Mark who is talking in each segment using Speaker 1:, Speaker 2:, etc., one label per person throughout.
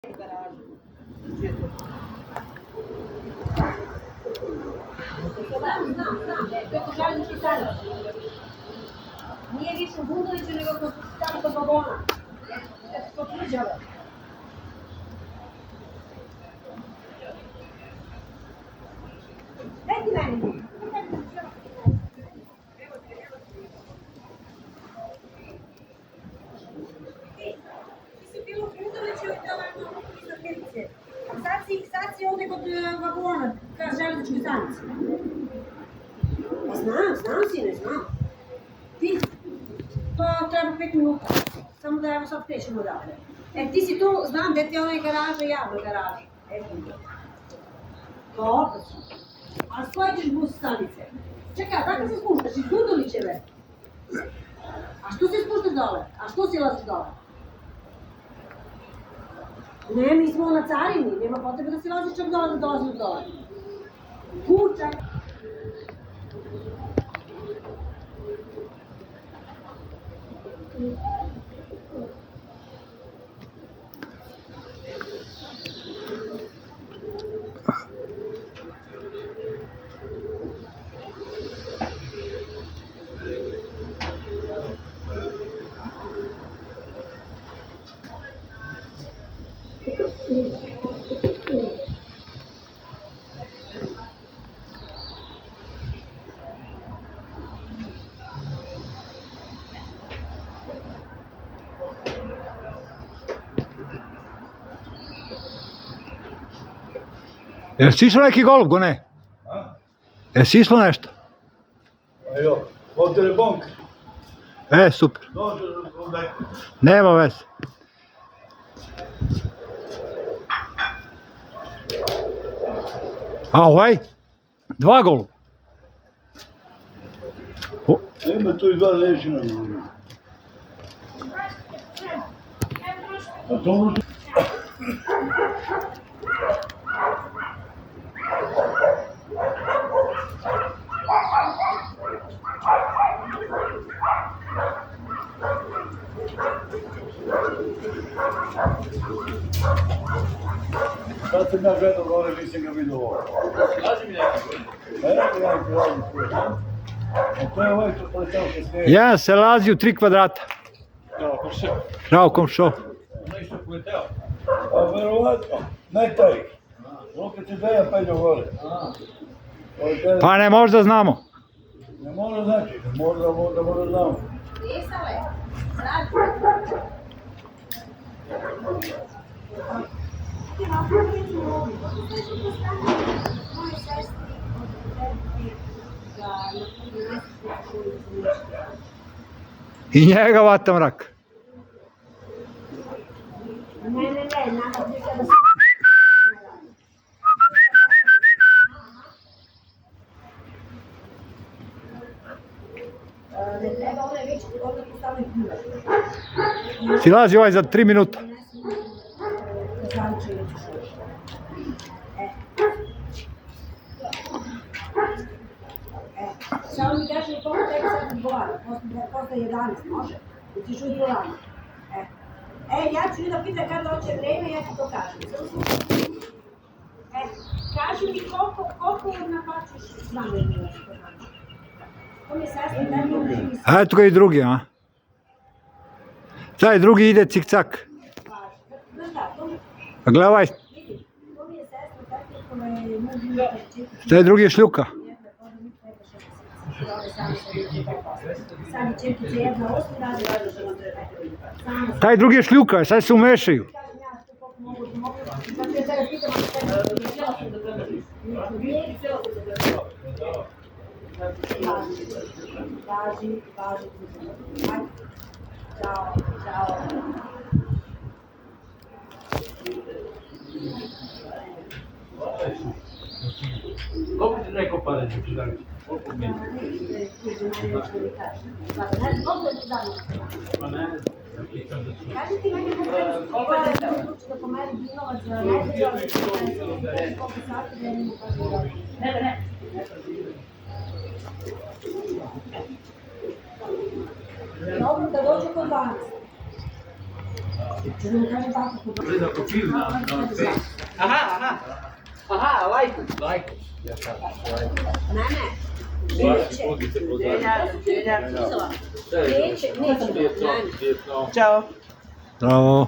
Speaker 1: Preko železničke stanice. Nije više u Bundoviću, nego kod tamo vagona. Eto, to tvrđava. Daj ti meni. Ti si bilo u Bundoviću i tamo iznad Milice. Sad si ovdje kod vagona, kao železničke stanice. Pa znam sine, znam. Ti, to treba 5 minuta. Samo da evo sad krećemo odavde. Ti si tu, znam gde ti je onaj garaža, javna garaža. Dobro sam. A s koje ćeš bus stanice? Čekaj, kako se spuštaš? Iz Bundovićeve? A što se spuštaš dole? A što si laziš dole? Ne, mi smo na carini, nema potrebe da si laziš čak dole, da dolazim dole. Kučaj.
Speaker 2: Jesi išlo neki golub, go ne? Jesi išlo nešto?
Speaker 3: A jo, od telefonka.
Speaker 2: Super.
Speaker 3: Dođe ovdje.
Speaker 2: Nema veze. A ovaj? 2 goluba.
Speaker 3: Ima tu i 2 lešina. A to možda... Sad sam ja gledao gore, nisam ga vidio ovo. Kaži mi neki. Ja prolazim svoj. A to je ovaj što poletao se snije.
Speaker 2: Jedan se lazi u 3 kvadrata. Raukom šo.
Speaker 3: Nešto poletao? A verovatno, ne taj. Opet je Deja penjao gore.
Speaker 2: Pa ne možda znamo.
Speaker 3: Ne mora znači, možda znamo.
Speaker 1: Jesale, radi.
Speaker 2: I njega vata mrak.
Speaker 1: Ne, nama prika da se... Ne treba ovdje već, ovdje postavljaju kula.
Speaker 2: Silazi ovaj za 3 minuta.
Speaker 1: Samo mi kaže da koliko tebi sad odgovara, posle 11, može? Da ćeš ujutro rano. Ja ću da pitam kada hoće vreme, ja ti to kažem. Kaži mi koliko naplaćuš znam da je bilo što znači. To mi je sasvim da mi je...
Speaker 2: A eto ga i drugi, a? Taj drugi ide cik-cak.
Speaker 1: Znaš da, to mi...
Speaker 2: A gle ovaj,
Speaker 1: Vidi, to mi je sasvim tako koja je muž ima četiri...
Speaker 2: taj drugi je šljuka.
Speaker 1: Sad je četkica jedna osmi radi, radi što nam treba.
Speaker 2: Taj drugi je šljuka, sad se umešaju.
Speaker 1: Kažem ja što koliko mogu, sad te tebe pitam, ali tebe je cijela se dobro. Nije cijela se dobro. Važi. Ajde. Ćao.
Speaker 3: Koliko ti neko pare će ti dati? Koliko mi?
Speaker 1: Kaži ti meni koliko da pomeri Binovac za najbolje, koliko sati da imamo kako da... Ne. Dobro, da dođe kod 12. Čujem kaže tako kod...
Speaker 3: Gleda po film na Face.
Speaker 4: Aha, lajku.
Speaker 3: Lajko. Ja sam lajko.
Speaker 1: Ne.
Speaker 3: Vaši vodite po zadnju.
Speaker 1: Neće.
Speaker 4: Ćao.
Speaker 2: Bravo.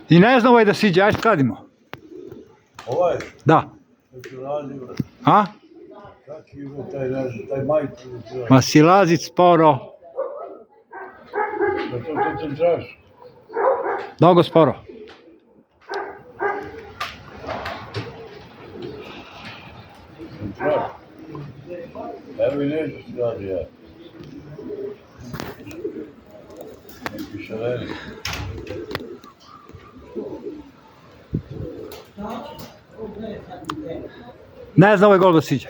Speaker 2: I ne znam ovaj da siđe, aj skladimo.
Speaker 3: Ovaj,
Speaker 2: Da.
Speaker 3: što radi, bre.
Speaker 2: A?
Speaker 3: Kak je taj majka?
Speaker 2: Ma silazit sporo.
Speaker 3: Da to ti traš.
Speaker 2: Mnogo sporo.
Speaker 3: Traš. Evo i neću se radi ja. Neki šaleni.
Speaker 2: Ne znam ovaj gol da siđe.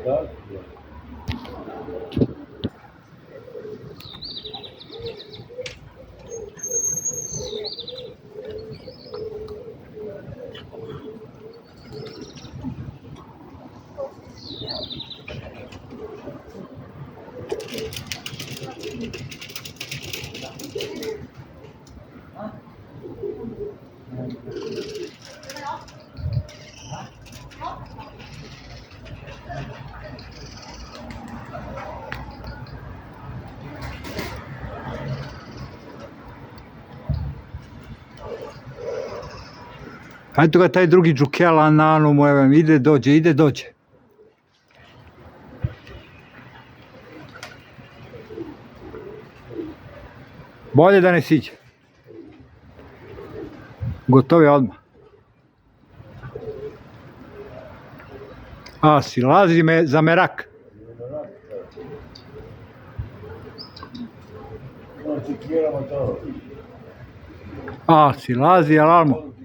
Speaker 3: Tako?
Speaker 2: Hajde ga taj drugi Džukela na mu, evo, ide, dođe. Bolje da ne siđe. Gotov je odmah. A, silazi me za merak.
Speaker 3: No, ti kiramo to.
Speaker 2: A, silazi, alarmo.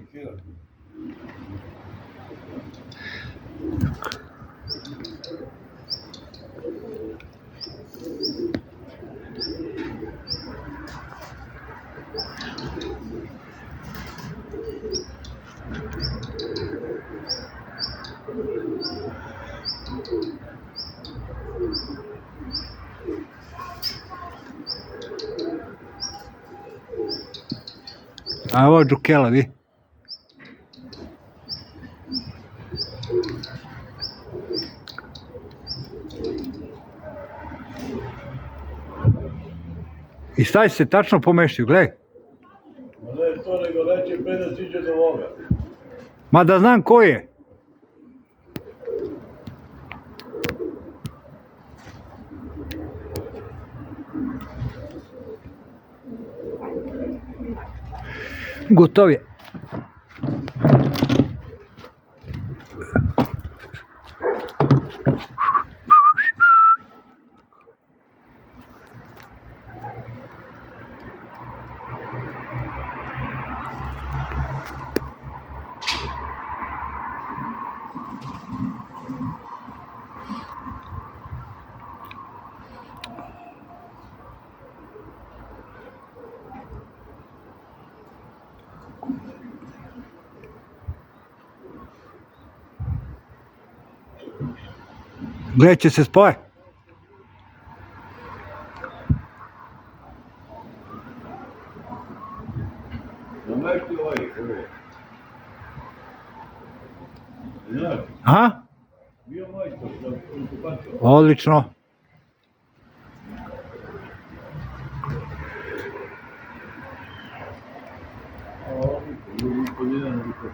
Speaker 2: A ovo je Džukela, vi? I staj se tačno pomešio, gledaj.
Speaker 3: Ma ne to, nego neće pre da siđe do ovoga.
Speaker 2: Ma da znam ko je. Gotov je. Gledaj, će se spoje.
Speaker 3: Namešti ovaj, koje? Znaš,
Speaker 2: Aha,
Speaker 3: bio majstor, da se kupatio.
Speaker 2: odlično.
Speaker 3: Pojedinjeno ruke.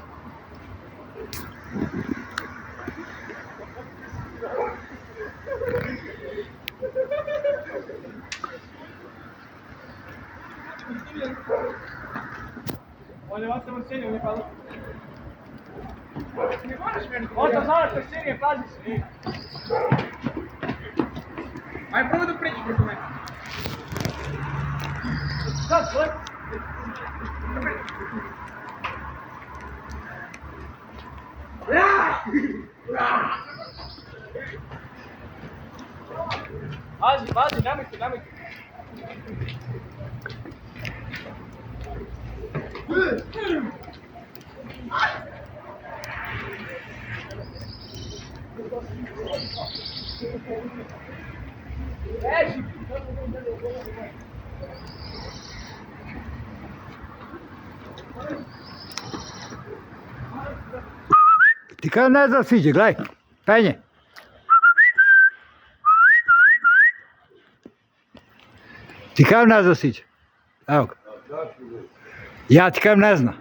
Speaker 4: Olha, basta você, eu me falo. Volta na hora, terceira fase. Vai prova do frente, como é? Tá, foi. Base, dinâmico.
Speaker 2: Ti kao ne zna siđe, gledaj, penje. Ti kao ne zna siđe. Evo ga. Ja ti kao ne zna.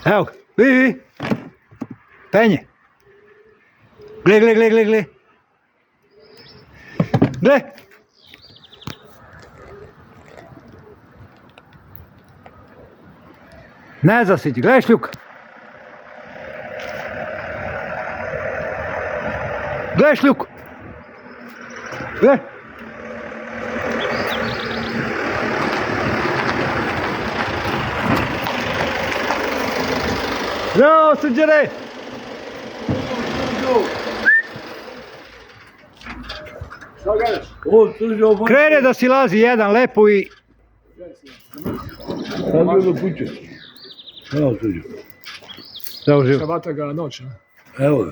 Speaker 2: Evo ga, vidi. Penje. Gle. Gle. Ne zna siđe, gledaj šljuka. Gledaj šljuku. Gle. Bravo, Srđane!
Speaker 3: Šta kažeš? Ovo Srđo ovo...
Speaker 2: Krene da si lazi jedan lepo i...
Speaker 3: Sad bilo kuće. Evo Srđo.
Speaker 2: Evo živo.
Speaker 4: Šabata ga noć, ne?
Speaker 3: Evo.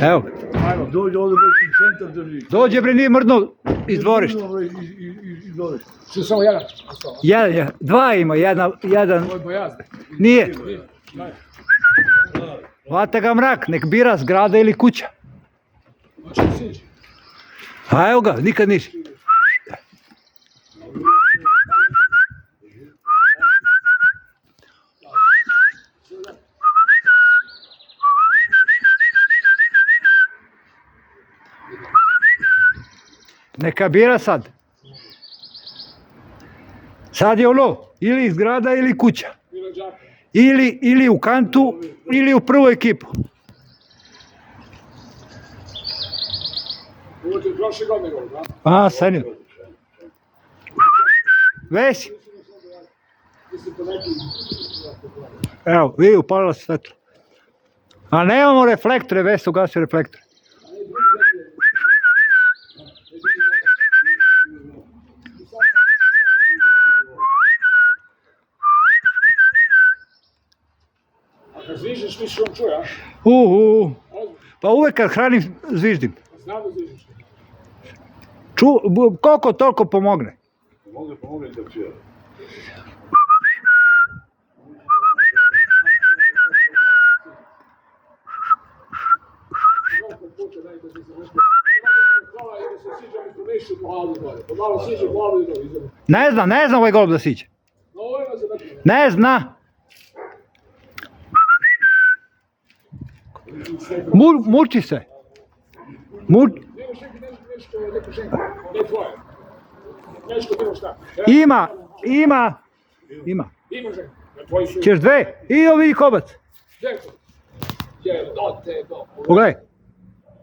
Speaker 2: Evo.
Speaker 3: Dođe ovdje neki centar drži.
Speaker 2: Dođe bre, nije mrdno iz dvorišta.
Speaker 3: Iz dvorišta.
Speaker 4: Što samo jedan?
Speaker 2: Dva ima, jedan...
Speaker 4: Ovo je bojazno.
Speaker 2: Nije. Hvata ga mrak, nek bira zgrada ili kuća.
Speaker 4: Hoće li siđi?
Speaker 2: A evo ga, nikad nisi. Neka bira sad. Sad je ono, ili zgrada ili kuća.
Speaker 4: Bilo džaka.
Speaker 2: Ili u kantu, ili u prvu ekipu.
Speaker 4: Ovo ti je prošle godine gol, da?
Speaker 2: A, sanio. Vesi.
Speaker 4: Mislim po neki...
Speaker 2: Evo, vidi, upalila se svetlo. A nemamo reflektore, Ves ugasio reflektore.
Speaker 4: A kad zvižeš, misliš on čuje, a?
Speaker 2: Pa uvek kad hranim, zviždim.
Speaker 4: Znam da zvižeš.
Speaker 2: Koliko toliko pomogne.
Speaker 3: Pomogne da čuje.
Speaker 2: Ne zna ovaj golub da siđe. Ne zna. Muči se. Ima. Ćeš dve? I ovo vidi kobac. Pogledaj.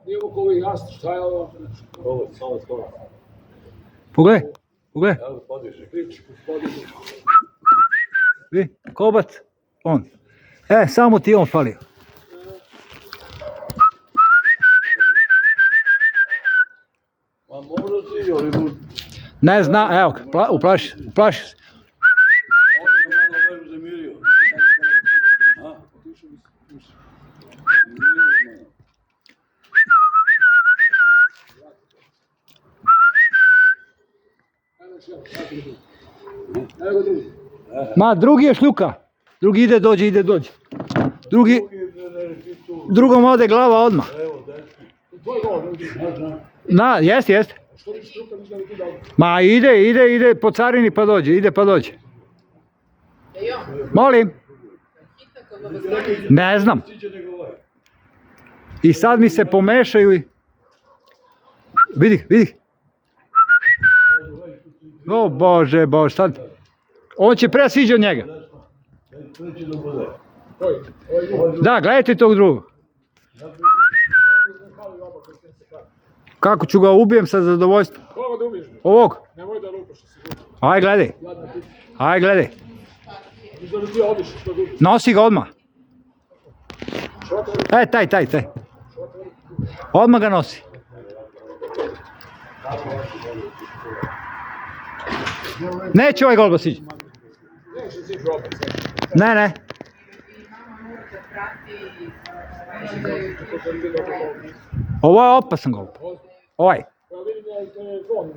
Speaker 4: Nije ovo koji rast, šta je ovo?
Speaker 3: Ovo, samo skoro.
Speaker 2: Pogledaj.
Speaker 3: Evo, podiže.
Speaker 2: Vidi, kobac. On. Samo ti on falio.
Speaker 3: Ma možda si, ali mu...
Speaker 2: Ne zna, evo ga, uplaši se.
Speaker 3: On je malo baš zamirio.
Speaker 2: Ma, drugi je šljuka. Drugi ide, dođe. Drugom ode glava odmah. Jest. Ma ide po carini pa dođe, Molim? Ne znam. I sad mi se pomešaju i... Vidi. O Bože, sad... On će pre sviđa od njega. Da, gledajte tog drugog. Kako ću ga ubijem sa zadovoljstvom?
Speaker 4: Koga da ubiješ?
Speaker 2: Ovog.
Speaker 4: Nemoj da lupaš, što si lupaš.
Speaker 2: Aj gledaj. Aj gledaj.
Speaker 4: Mislim da ti odiš, što da ubiš.
Speaker 2: Nosi ga odmah. Taj. Odmah ga nosi. Neće ovaj golba sići. Ne. Ovo je opasan golb. Ovaj.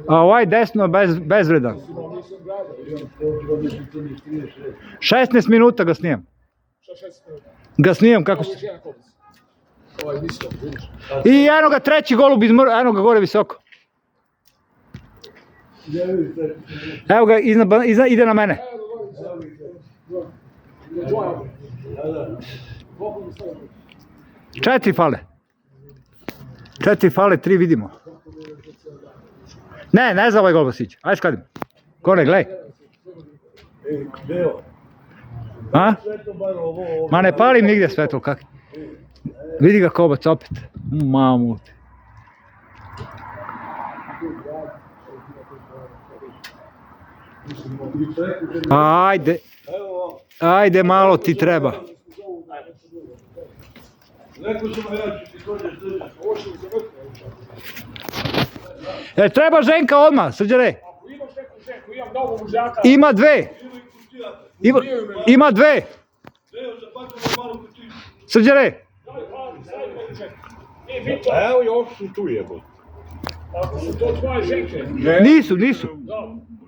Speaker 2: A ovaj desno je bezvredan. 16 minuta ga snijem. Ga snijem kako se... I eno ga treći golub eno ga gore visoko. Evo ga, ide na mene. Četiri fale, 3 vidimo. Ne za ovaj golub sić. Ajde skadim. Kone, gledaj. A? Ma ne palim nigdje svetlo, kak. Vidi ga kobac opet. Mamu. Ajde malo ti treba. Treba ženka odmah, Srđane. Ima dve. Ima dve. Srđane.
Speaker 3: Evo još su tu jebo.
Speaker 4: Ako su to tvoje ženke.
Speaker 2: Nisu.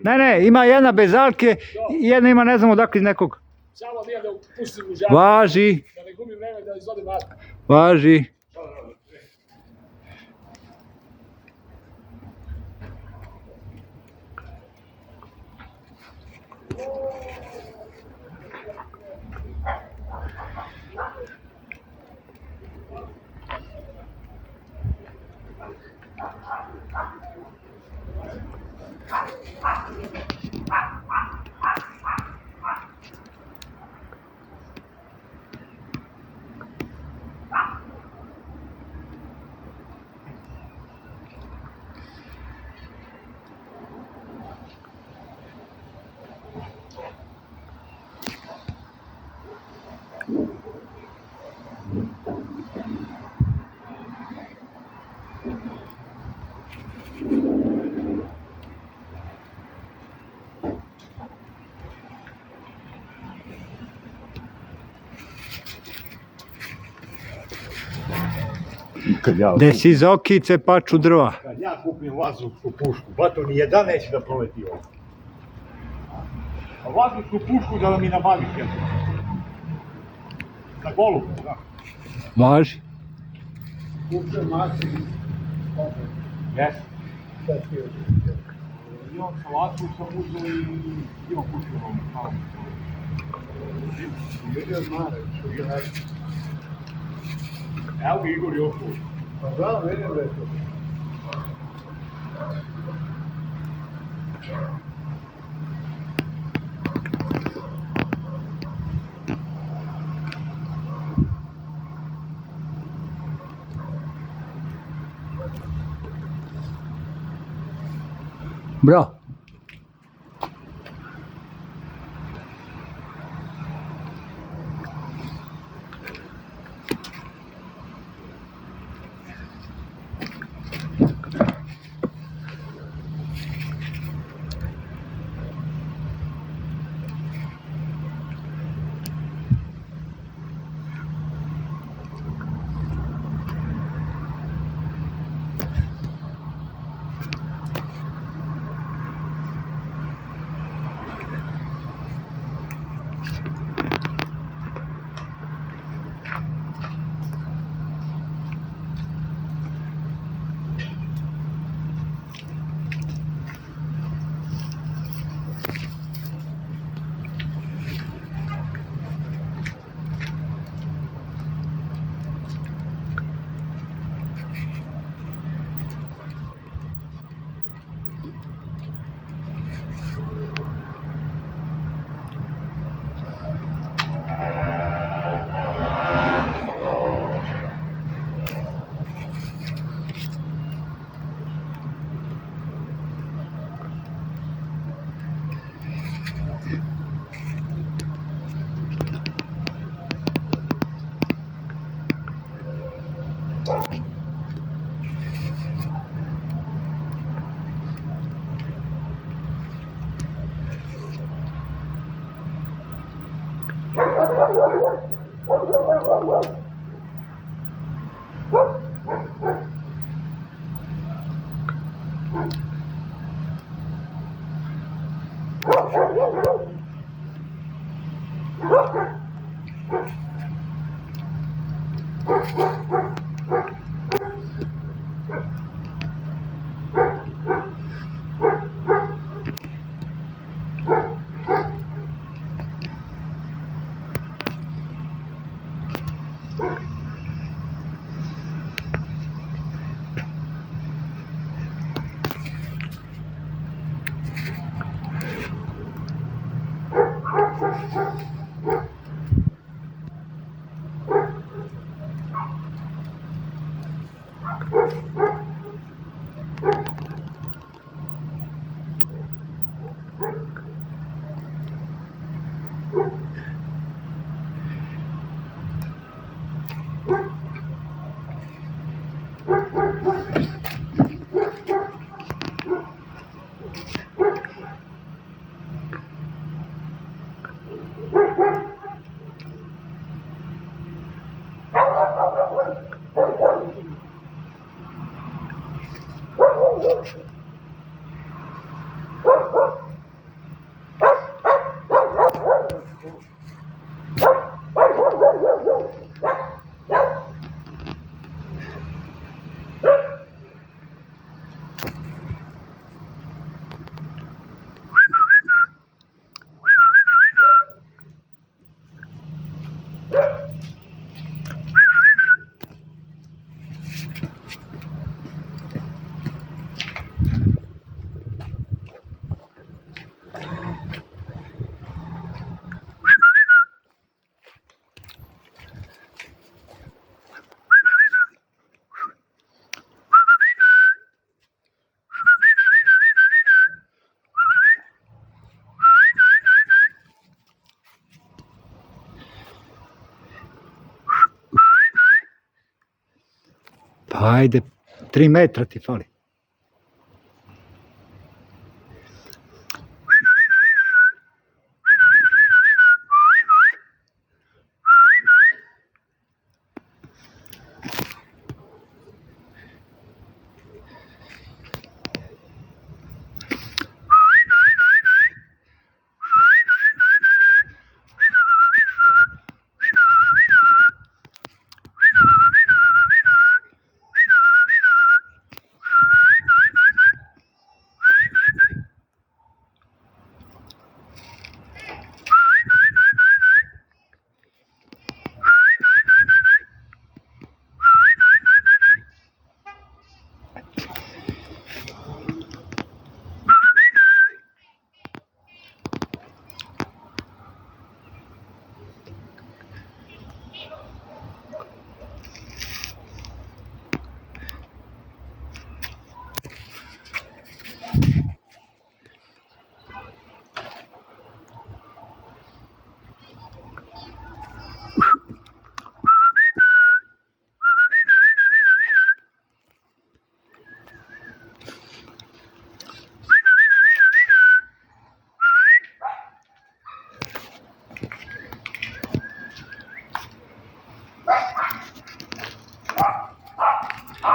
Speaker 2: Ne, ima jedna bez alke i jedna ima ne znam odakle iz nekog.
Speaker 4: Samo nije da pustim u žaku.
Speaker 2: Važi.
Speaker 4: Da ne gubim vreme da izvodim vatru.
Speaker 2: Važi. Gde si iz okice paču drva.
Speaker 3: Kad ja kupim vazdušnu pušku, bato ni jedan neće da proleti ovo. A vazdušnu pušku da mi nabaviš jedno. Za golubu, da.
Speaker 2: Važi.
Speaker 3: Kupim masi. Jes. Imam salatu, sam uzeo i imam pušku malo. Evo ga Igor još tu. Pa znam, vidim da je to.
Speaker 2: Bravo. Pa ajde, 3 metra ti fali.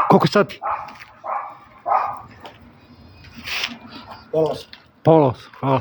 Speaker 2: Koliko sati? Pola 8, hvala.